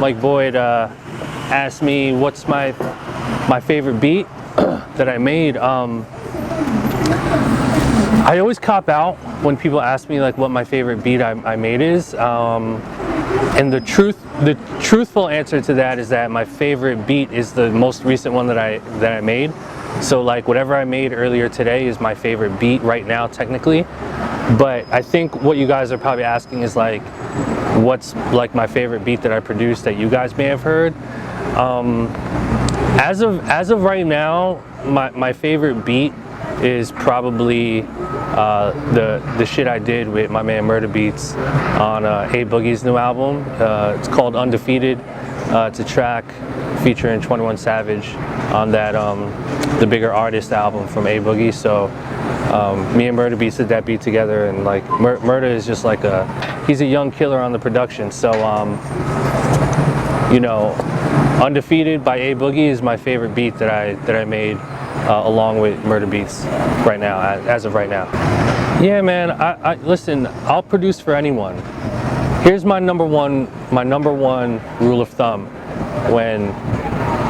Mike Boyd asked me what's my favorite beat that I made. I always cop out when people ask me like what my favorite beat I made is. And the truthful answer to that is that my favorite beat is the most recent one that I made. So like whatever I made earlier today is my favorite beat right now technically. But I think what you guys are probably asking is like, what's like my favorite beat that I produced that you guys may have heard. As of right now, my favorite beat is probably the shit I did with my man Murder Beats on A Boogie's new album. It's called Undefeated. It's a track featuring 21 Savage on that the Bigger Artist album from A Boogie. So me and Murder Beats did that beat together, and like Murder is just like he's a young killer on the production. So you know, Undefeated by A Boogie is my favorite beat that I made along with Murder Beats right now, as of right now. Yeah, man. I listen. I'll produce for anyone. Here's my number one rule of thumb when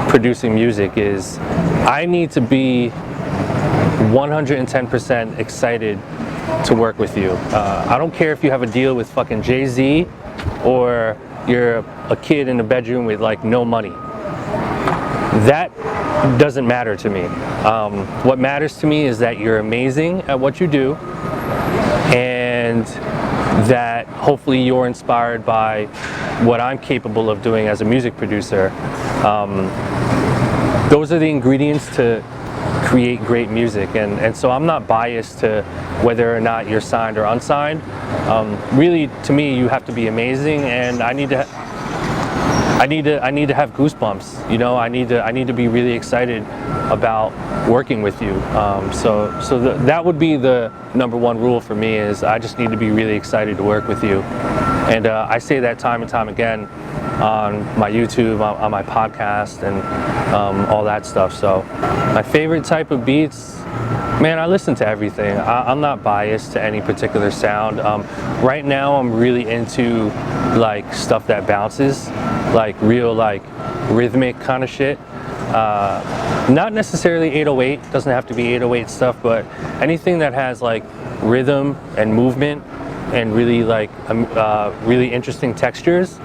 producing music is I need to be 110% excited to work with you. I don't care if you have a deal with fucking Jay-Z or you're a kid in a bedroom with like no money. That doesn't matter to me. What matters to me is that you're amazing at what you do, and that hopefully you're inspired by what I'm capable of doing as a music producer. Those are the ingredients to create great music, and so I'm not biased to whether or not you're signed or unsigned. Really, to me, you have to be amazing, and I need to have goosebumps. You know, I need to be really excited about working with you. So that would be the number one rule for me, is I just need to be really excited to work with you. And I say that time and time again on my YouTube, on my podcast, and all that stuff. So my favorite type of beats, man, I listen to everything. I'm not biased to any particular sound. Right now I'm really into like stuff that bounces, like real like rhythmic kind of shit. Not necessarily 808, doesn't have to be 808 stuff, but anything that has like rhythm and movement and really like really interesting textures.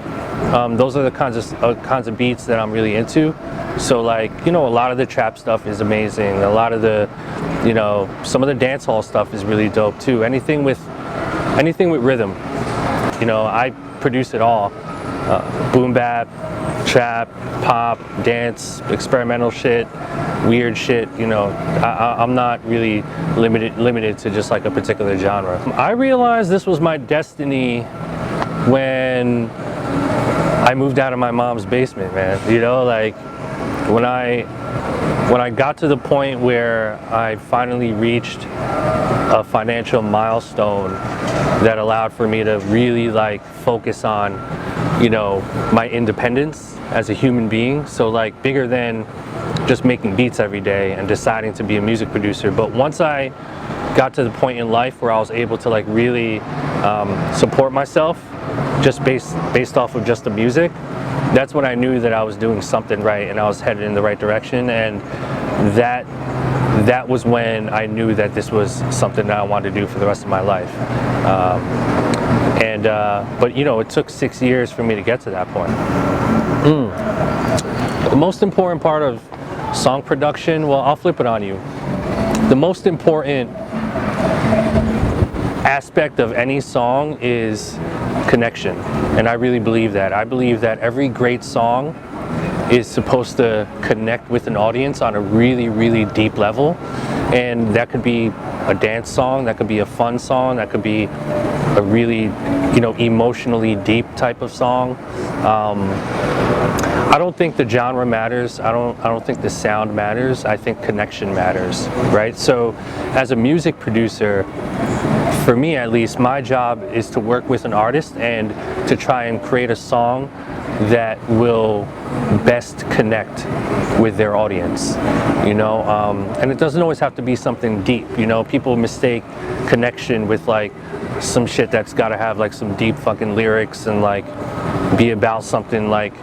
Those are the kinds of beats that I'm really into. So like, you know, a lot of the trap stuff is amazing. A lot of the, you know, some of the dance hall stuff is really dope too. Anything with rhythm. You know, I produce it all. Boom bap, trap, pop, dance, experimental shit, weird shit. You know, I'm not really limited to just like a particular genre. I realized this was my destiny when I moved out of my mom's basement, man. You know, like when I got to the point where I finally reached a financial milestone that allowed for me to really like focus on, you know, my independence as a human being. So like bigger than just making beats every day and deciding to be a music producer. But once I got to the point in life where I was able to like really support myself just based off of just the music, that's when I knew that I was doing something right and I was headed in the right direction. And that was when I knew that this was something that I wanted to do for the rest of my life. But you know, it took 6 years for me to get to that point. The most important part of song production, well, I'll flip it on you. The most important aspect of any song is connection, and I really believe that. I believe that every great song is supposed to connect with an audience on a really, really deep level, and that could be a dance song, that could be a fun song, that could be a really, you know, emotionally deep type of song. I don't think the genre matters. I don't think the sound matters. I think connection matters, right? So as a music producer, for me at least, my job is to work with an artist and to try and create a song that will best connect with their audience, you know, and it doesn't always have to be something deep, you know. People mistake connection with like some shit that's got to have like some deep fucking lyrics and like be about something like,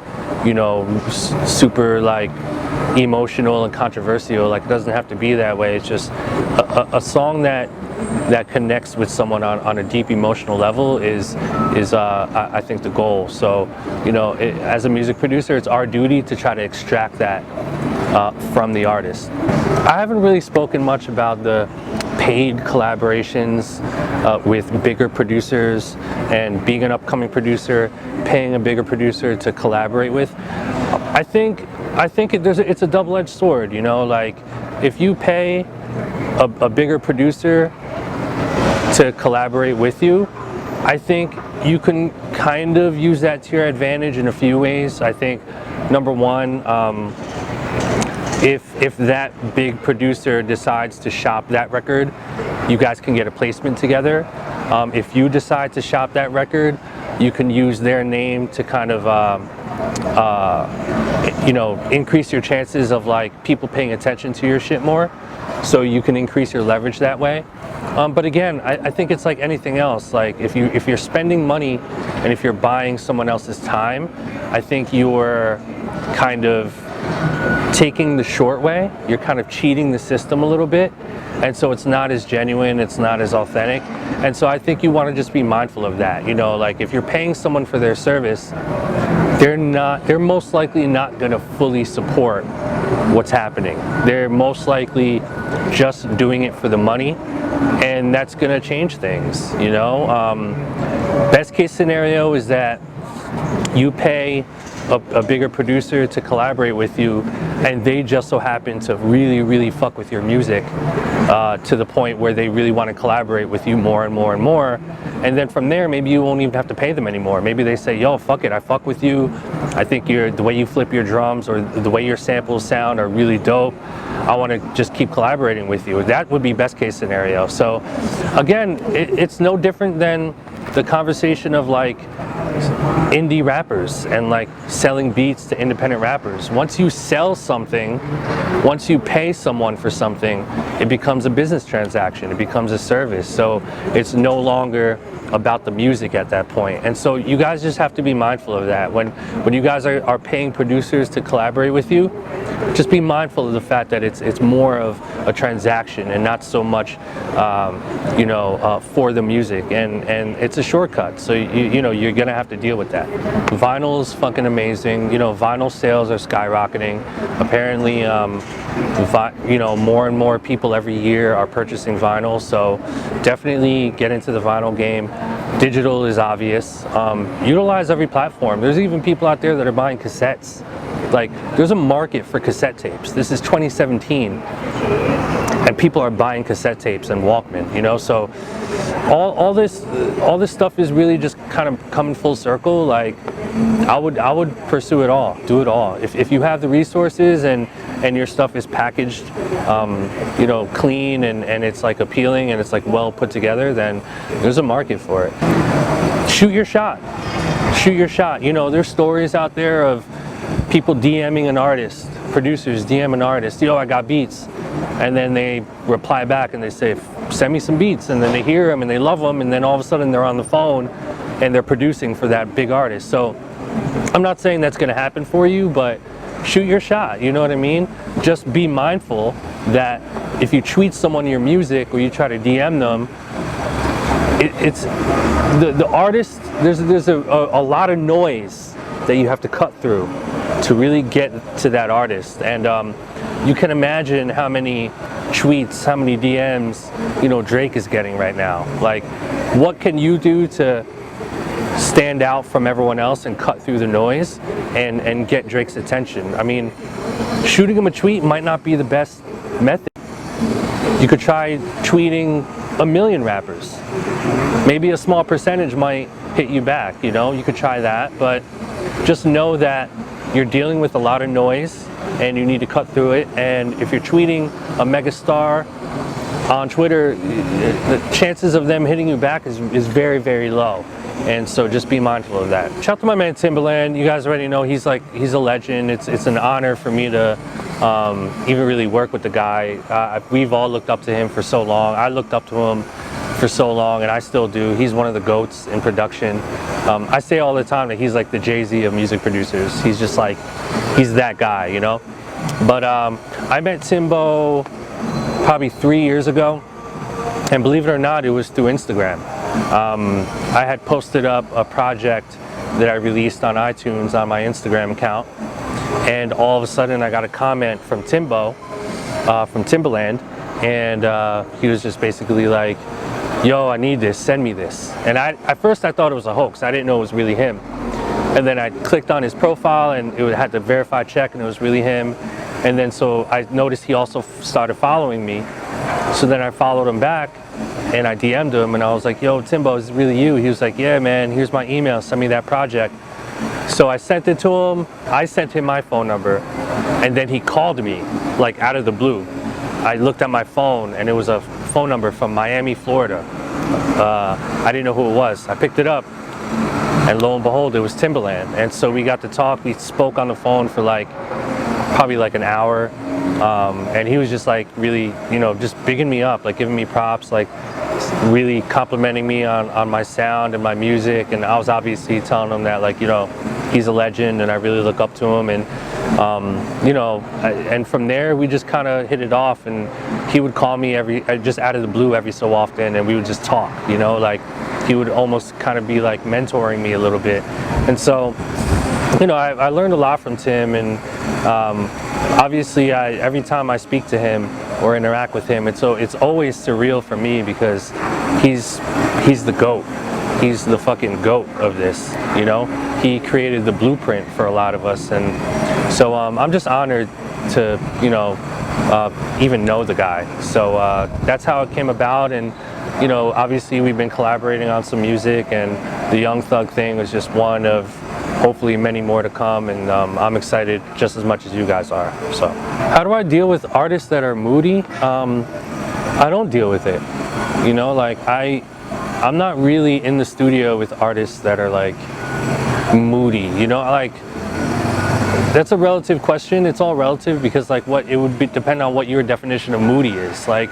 you know, super like emotional and controversial. Like, it doesn't have to be that way. It's just a song that connects with someone on a deep emotional level is I think the goal. So, you know, as a music producer, it's our duty to try to extract that from the artist. I haven't really spoken much about the paid collaborations with bigger producers and being an upcoming producer, paying a bigger producer to collaborate with. I think it's a double-edged sword, you know. Like, if you pay a bigger producer to collaborate with you, I think you can kind of use that to your advantage in a few ways. I think, number one, if that big producer decides to shop that record, you guys can get a placement together. If you decide to shop that record, you can use their name to kind of you know, increase your chances of like people paying attention to your shit more, so you can increase your leverage that way. But again, I think it's like anything else. Like, if you're spending money and if you're buying someone else's time, I think you're kind of taking the short way. You're kind of cheating the system a little bit, and so it's not as genuine, it's not as authentic. And so I think you want to just be mindful of that. You know, like, if you're paying someone for their service, they're most likely not going to fully support what's happening. They're most likely just doing it for the money, and that's going to change things, you know. Best case scenario is that you pay a bigger producer to collaborate with you, and they just so happen to really fuck with your music to the point where they really want to collaborate with you more and more and more. And then from there, maybe you won't even have to pay them anymore. Maybe they say, yo, fuck it, I fuck with you. I think the way you flip your drums or the way your samples sound are really dope. I want to just keep collaborating with you. That would be best case scenario. So again, it's no different than the conversation of like indie rappers and like selling beats to independent rappers. Once you sell something, once you pay someone for something, it becomes a business transaction, it becomes a service. So it's no longer about the music at that point. And so you guys just have to be mindful of that. When you guys are paying producers to collaborate with you, just be mindful of the fact that it's more of a transaction and not so much you know, for the music, and it's a shortcut. So you know, you're gonna have to deal with that. Vinyl's fucking amazing. You know, vinyl sales are skyrocketing. Apparently, you know, more and more people every year are purchasing vinyl. So definitely get into the vinyl game. Digital is obvious. Utilize every platform. There's even people out there that are buying cassettes. Like, there's a market for cassette tapes. This is 2017, and people are buying cassette tapes and Walkman, you know. So all this stuff is really just kind of coming full circle. Like, I would pursue it all, do it all. If you have the resources and your stuff is packaged, you know, clean and it's like appealing and it's like well put together, then there's a market for it. Shoot your shot. Shoot your shot. You know, there's stories out there of people DMing an artist, producers DM an artist, yo, I got beats. And then they reply back and they say, send me some beats. And then they hear them and they love them. And then all of a sudden they're on the phone and they're producing for that big artist. So I'm not saying that's going to happen for you, but shoot your shot. You know what I mean? Just be mindful that if you tweet someone your music or you try to DM them, it's the artist, there's a lot of noise that you have to cut through to really get to that artist. And you can imagine how many tweets, how many DMs, you know, Drake is getting right now. Like, what can you do to stand out from everyone else and cut through the noise and get Drake's attention? I mean, shooting him a tweet might not be the best method. You could try tweeting 1 million rappers. Maybe a small percentage might hit you back, you know, you could try that, but just know that you're dealing with a lot of noise and you need to cut through it. And if you're tweeting a megastar on Twitter, the chances of them hitting you back is very, very low. And so just be mindful of that. Shout out to my man TIMBALAND. You guys already know he's a legend. It's an honor for me to even really work with the guy. We've all looked up to him for so long. I looked up to him for so long, and I still do. He's one of the GOATs in production. I say all the time that he's like the Jay-Z of music producers. He's just like, he's that guy, you know? But I met Timbo probably 3 years ago, and believe it or not, it was through Instagram. I had posted up a project that I released on iTunes on my Instagram account, and all of a sudden I got a comment from Timbo, from TIMBALAND, and he was just basically like, yo, I need this, send me this. And at first I thought it was a hoax. I didn't know it was really him. And then I clicked on his profile, and it had to verify check, and it was really him. And then so I noticed he also started following me. So then I followed him back, and I DM'd him, and I was like, yo, Timbo, is it really you? He was like, yeah, man, here's my email, send me that project. So I sent it to him. I sent him my phone number, and then he called me, like out of the blue. I looked at my phone, and it was a phone number from Miami, Florida. I didn't know who it was. I picked it up, and lo and behold, it was TIMBALAND. And so we got to talk. We spoke on the phone for probably like an hour. And he was just like really, you know, just bigging me up, like giving me props, like really complimenting me on my sound and my music. And I was obviously telling him that, like, you know, he's a legend and I really look up to him. And you know, and from there we just kind of hit it off, and he would call me just out of the blue every so often, and we would just talk, you know, like he would almost kind of be like mentoring me a little bit. And so, you know, I learned a lot from Tim, and obviously every time I speak to him or interact with him, it's always surreal for me, because he's the GOAT. He's the fucking GOAT of this, you know? He created the blueprint for a lot of us, and so I'm just honored to, you know, even know the guy. So that's how it came about, and you know, obviously we've been collaborating on some music, and the Young Thug thing was just one of hopefully many more to come, and I'm excited just as much as you guys are. So how do I deal with artists that are moody? I don't deal with it, you know, like I'm not really in the studio with artists that are like moody, you know, like that's a relative question. It's all relative, because like what it would be depend on what your definition of moody is. Like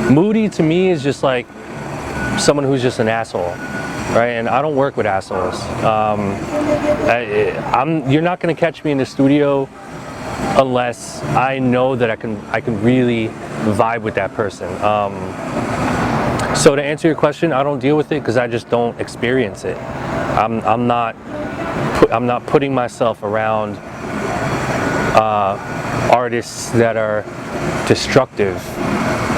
moody to me is just like someone who's just an asshole, right? And I don't work with assholes. You're not going to catch me in the studio unless I know that I can really vibe with that person. So to answer your question, I don't deal with it because I just don't experience it. I'm not putting myself around artists that are destructive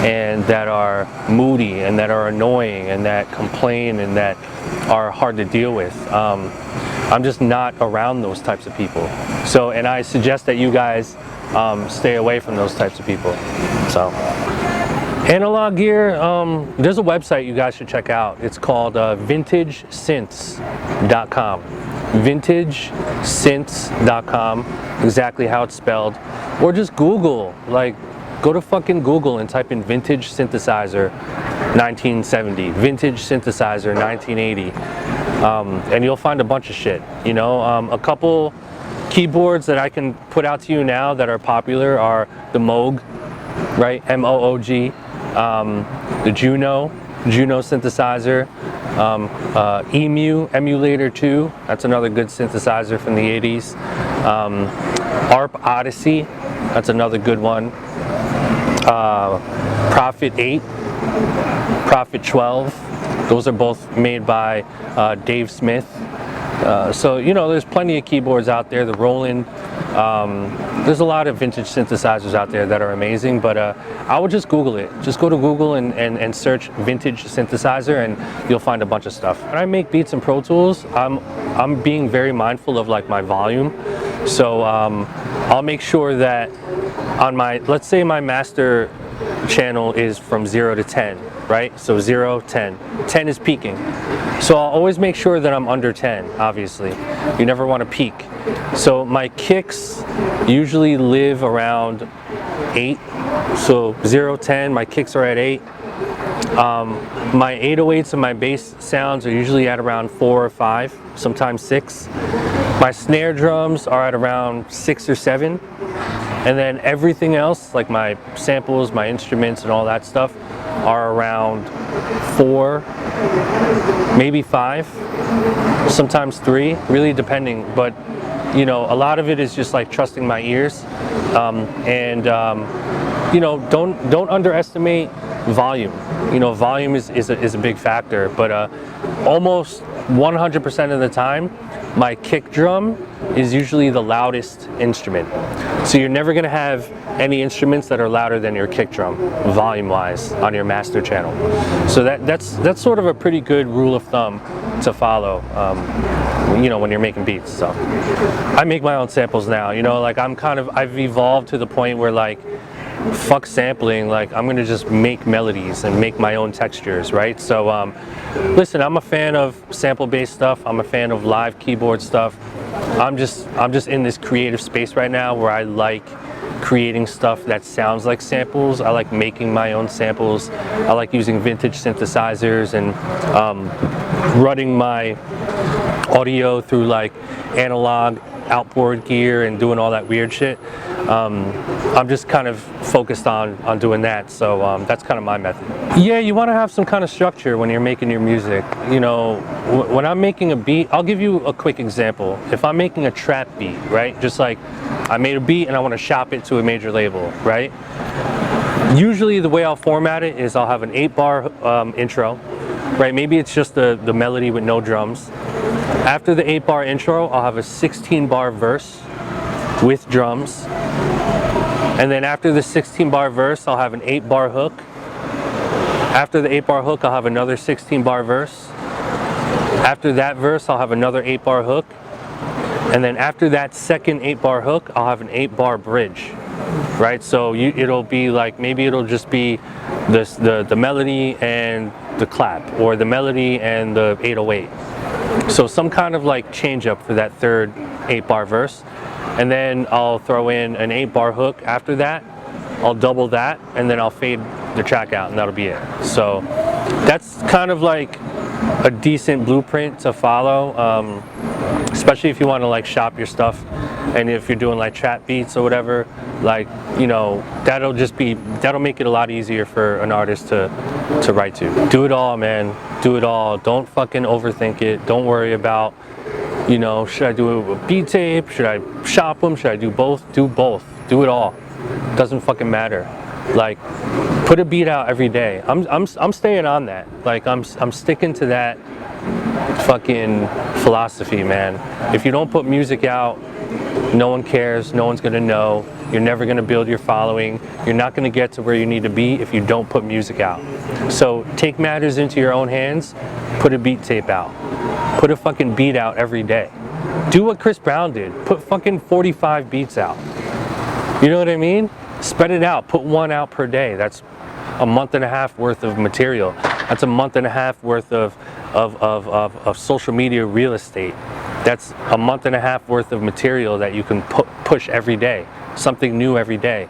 and that are moody and that are annoying and that complain and that are hard to deal with. I'm just not around those types of people. So, and I suggest that you guys stay away from those types of people. So, analog gear, there's a website you guys should check out. It's called vintagesynths.com. vintagesynths.com, exactly how it's spelled. Or just Google, like go to fucking Google and type in vintage synthesizer 1970, vintage synthesizer 1980, and you'll find a bunch of shit, you know. A couple keyboards that I can put out to you now that are popular are the Moog, right, M-O-O-G, the Juno synthesizer, EMU, Emulator 2, that's another good synthesizer from the 80s, ARP Odyssey, that's another good one, Prophet 8, Prophet 12, those are both made by Dave Smith. So, you know, there's plenty of keyboards out there, the Roland, there's a lot of vintage synthesizers out there that are amazing, but I would just Google it. Just go to Google and search vintage synthesizer, and you'll find a bunch of stuff. When I make beats in Pro Tools, I'm being very mindful of like my volume. So I'll make sure that on my, let's say my master channel is from 0 to 10, right? So 0, 10. 10 is peaking. So I'll always make sure that I'm under 10, obviously. You never want to peak. So my kicks usually live around 8. So 0, 10, my kicks are at 8. My 808s and my bass sounds are usually at around 4 or 5, sometimes 6. My snare drums are at around 6 or 7. And then everything else, like my samples, my instruments and all that stuff, are around 4, maybe 5, sometimes 3, really depending. But you know, a lot of it is just like trusting my ears, you know, don't underestimate volume. You know, volume is a big factor, but almost 100% of the time, my kick drum is usually the loudest instrument. So you're never gonna have any instruments that are louder than your kick drum, volume-wise, on your master channel. So that's sort of a pretty good rule of thumb to follow, you know, when you're making beats. So I make my own samples now, you know, like I've evolved to the point where like, fuck sampling, like I'm gonna just make melodies and make my own textures, right? So listen, I'm a fan of sample-based stuff. I'm a fan of live keyboard stuff. I'm just in this creative space right now where I like creating stuff that sounds like samples. I like making my own samples. I like using vintage synthesizers and running my audio through like analog outboard gear and doing all that weird shit. I'm just kind of focused on doing that, so that's kind of my method. Yeah, you want to have some kind of structure when you're making your music. You know, when I'm making a beat, I'll give you a quick example. If I'm making a trap beat, right, just like I made a beat and I want to shop it to a major label, right? Usually the way I'll format it is I'll have an 8-bar intro, right? Maybe it's just the melody with no drums. After the 8-bar intro, I'll have a 16-bar verse with drums. And then after the 16-bar verse, I'll have an 8-bar hook. After the 8-bar hook, I'll have another 16-bar verse. After that verse, I'll have another 8-bar hook. And then after that second 8-bar hook, I'll have an 8-bar bridge, right? So it'll be like, maybe it'll just be the melody and the clap, or the melody and the 808. So some kind of like change up for that third 8-bar verse. And then I'll throw in an 8-bar hook after that. I'll double that, and then I'll fade the track out, and that'll be it. So that's kind of like a decent blueprint to follow, especially if you want to like shop your stuff, and if you're doing like trap beats or whatever, like, you know, that'll make it a lot easier for an artist to write to. Do it all, man. Do it all. Don't fucking overthink it. Don't worry about, you know, should I do a beat tape? Should I shop them? Should I do both? Do both. Do it all. Doesn't fucking matter. Like, put a beat out every day. I'm staying on that. Like, I'm sticking to that fucking philosophy, man. If you don't put music out, no one cares. No one's gonna know. You're never gonna build your following. You're not gonna get to where you need to be if you don't put music out. So take matters into your own hands. Put a beat tape out. Put a fucking beat out every day. Do what Chris Brown did. Put fucking 45 beats out. You know what I mean? Spread it out. Put one out per day. That's a month and a half worth of material. That's a month and a half worth of social media real estate. That's a month and a half worth of material that you can push every day. Something new every day.